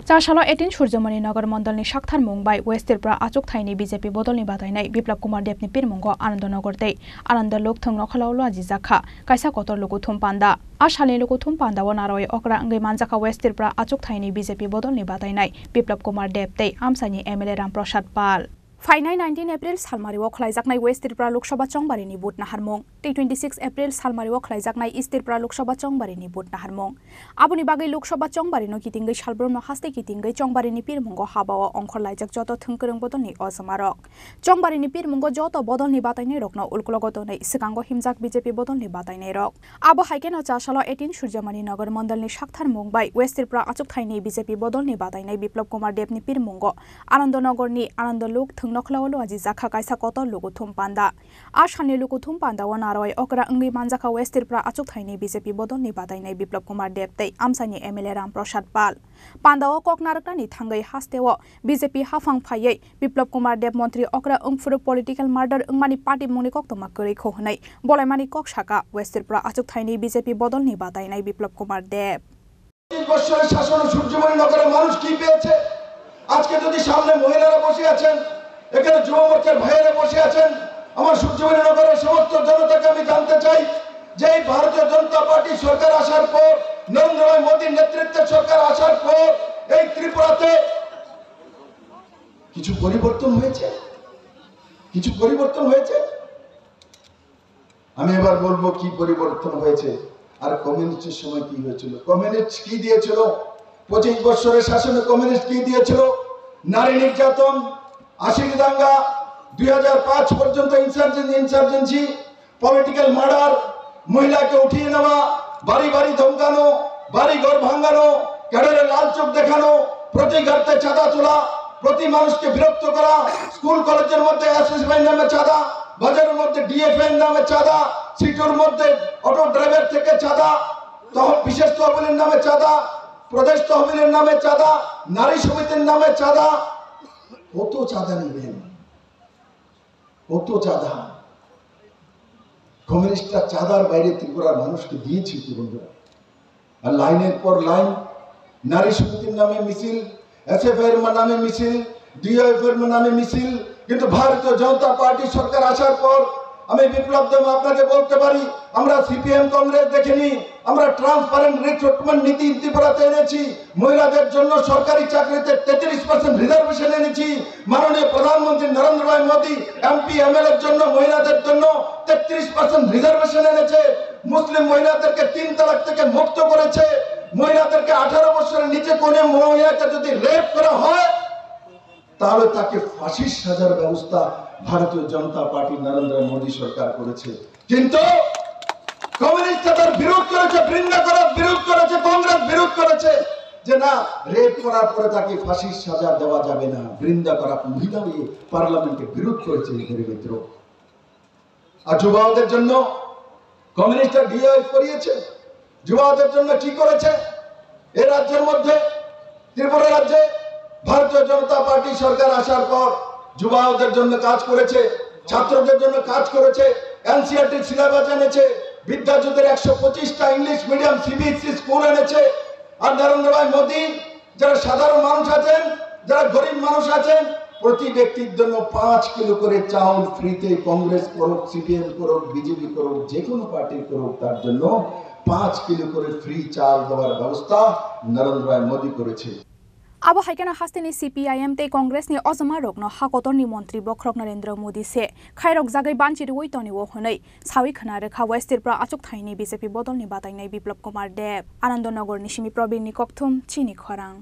चारसाल 18 सूर्यमणि नगर मण्डलनि शाखथार Mumbai waste Tripura Achyok थाइनि BJP बदलनि बादायनाय बिप्लब कुमार देवनि पिरमुंग आनन्दनगर तै आनन्द लोक थंग खलावलो आजि जाखा कायसा कतर लुकुथुम पान्दा आसालनि लुकुथुम पान्दाव नारय अक्रा अंगै मानजाखा वेस्ट त्रिपुरा आचुक थाइनि बीजेपी बदलनि बादायनाय बिप्लब कुमार देव तै आमसानि एमएलए रामप्रसाद पाल फाइनाय 19 एप्रिल सालमारियाव खलायजाकनाय वेस्ट त्रिपुरा लोकसभा चंबारिनि बुट नाहारमुं 26 एप्रिल सालमारियाव खलायजाकनाय इस्ट त्रिपुरा लोकसभा चंबारिनि बुट नाहारमुं आबुनि बागै लोकसभा चंबारिनो कितिंगै सालब्रमनो हास्ते कितिंगै चंबारिनि पिरमुंगो हाबाव अंखर लायजाक जत थंकरं बदलनि असमारक चंबारिनि पिरमुंगो जत बदलनि बातायनाय रकनो उल्कुलगतनै सिगांगो हिमजाक बीजेपी बदलनि बातायनाय रक आबो हाइकेनो चारसाल 18 सूर्यमणि नगर मण्डलनि शाखथार मुंबाई वेस्ट त्रिपुरा आचुक थाइनि बीजेपी बदलनि बातायनाय बिप्लब कुमार देवनि पिरमुंगो आनन्दनगरनि आनन्द लोक नखलावलो आजि जाखा कायसा कतर लुकुथुम पान्दा आसालनि लुकुथुम पान्दाव नारय अक्रा अंगै मानजाखा वेस्ट त्रिपुरा आचुक थाइनि बीजेपी बदलनि बादायनाय बिप्लब कुमार देव तै आमसानि एमएलए रामप्रसाद पाल पान्दाव ककनारकनानि थांगै हास्तेव बीजेपी हाफां फायै बिप्लब कुमार देव मंत्री अक्रा अंगफुर पलिटिकल मार्डर अंगमानि पार्टी मुंनि कक्तमा गरै खहनै बलायमानि कक शाखा वेस्ट त्रिपुरा आचुक थाइनि बीजेपी बदलनि बादायनाय बिप्लब कुमार देव 30 বছরের শাসন সূর্যমণি নগরের মানুষ কি পেয়েছে আজকে যদি সামনে মহিলারা বসে আছেন এখানে যুব মোর্চার ভাইয়েরা বসে আছেন আমার সূর্যমণি নগরের সমস্ত জনতাকে আমি জানতে চাই যে এই ভারতীয় জনতা পার্টি সরকার আসার পর নরেন্দ্র ভাই মোদীর নেতৃত্বে সরকার আসার পর এই ত্রিপুরাতে কিছু পরিবর্তন হয়েছে আমি এবার বলবো কি পরিবর্তন হয়েছে আর কমিউনিস্টের সময় কি হয়েছিল কমিউনিস্ট কি দিয়েছিল 25 বছরের শাসনে কমিউনিস্ট কি দিয়েছিল নারী নির্যাতন আশিক দাঙ্গা 2005 পর্যন্ত ইনসার্জেন্সি পলিটিক্যাল মার্ডার মহিলাকে উঠিয়ে নেওয়া বাড়ি বাড়ি ধমকানো বাড়ি ঘর ভাঙানো ক্যাডারে লাল চোখ দেখানো প্রতি গাড়িতে চাঁদা তোলা প্রতি মানুষকে বিরক্ত করা স্কুল কলেজের মধ্যে এসএসবি নামে চাঁদা বাজারের মধ্যে ডিএফএন নামে চাঁদা সিটুর মধ্যে অটো ড্রাইভার থেকে চাঁদা বিশেষ তহবিলের নামে চাঁদা প্রদেশ তহবিলের নামে চাঁদা নারী সমিতির নামে চাঁদা কত চাঁদা নেবেন কত চাঁদা কমিউনিস্টরা চাঁদার বাইরে ত্রিপুরার মানুষকে দিয়েছে বন্ধুরা আর লাইনের পর লাইন নারী সমিতির নামে মিছিল এসএফআই এর নামে মিছিল ডিএফ এর নামে মিছিল কিন্তু ভারতীয় জনতা পার্টি সরকার আসার পর আমি বিপ্লব দেব আপনাকে বলতে পারি আমরা সিপিএম কংগ্রেস দেখিনি আমরা ট্রান্সপারেন্ট রিক্রুটমেন্ট নীতি ত্রিপুরাতে এনেছি মহিলাদের জন্য সরকারি চাকরিতে 33% রিজার্ভেশন এনেছি মাননীয় প্রধানমন্ত্রী নরেন্দ্র ভাই মোদী এমপি এমএলএ এর জন্য মহিলাদের জন্য 33% রিজার্ভেশন এনেছে মুসলিম মহিলাদেরকে 3 তালাক থেকে মুক্ত করেছে মহিলাদেরকে 18 বছরের নিচে কোনো মহিলাকে যদি রেপ করা হয় তাহলে তাকে ফাঁসির সাজার ব্যবস্থা ভারতীয় জনতা পার্টি নরেন্দ্র মোদী সরকার করেছে কিন্তু কমিউনিস্ট তার বিরোধ করেছে বৃন্দা করার বিরোধ করেছে কংগ্রেস বিরোধ করেছে যে না রেপ করার পরে তাকে ফাঁসির সাজা দেওয়া যাবে না বৃন্দা করা মহিলা পার্লামেন্টে বিরোধ করেছে এর মিত্র আর যুবকদের জন্য কমিউনিস্টরা ডিএফ করিয়েছে যুবকদের জন্য কি করেছে এই রাজ্যের মধ্যে ত্রিপুরা রাজ্যে ভারতীয় জনতা পার্টি সরকার আসার পর যুবকদের জন্য কাজ করেছে ছাত্রদের জন্য কাজ করেছে এনসিইআরটি সিলেবাস এনেছে বিদ্যাজ্যোতির 125টা ইংলিশ মিডিয়াম সিবিএসই স্কুল এনেছে আর নরেন্দ্র ভাই মোদী যারা সাধারণ মানুষ আছেন যারা গরিব মানুষ আছেন প্রতি ব্যক্তির জন্য 5 কিলো করে চাউল ফ্রিতে কংগ্রেস করুক সিপিএম করুক বিজেপি করুক যে কোনো পার্টি করুক তার জন্য 5 কিলো করে ফ্রি চাল দেওয়ার ব্যবস্থা নরেন্দ্র ভাই মোদী করেছে अब हाइकेना हास्तेनि सीपीआईएम ते कांग्रेस नि अजमा रोकनो हाकोतरनि मंत्री बख्रक नरेंद्र मोदी से खायरक जागै बानचिरि वैतनि वो हनै सावि खना रेखा वेस्ट त्रिपुरा आचुक थाइनि बीजेपी बदलनि बादायनाय बिप्लब कुमार देव आनन्दनगर निसिमि प्रवीण नि कक्थुम चिनि खरां।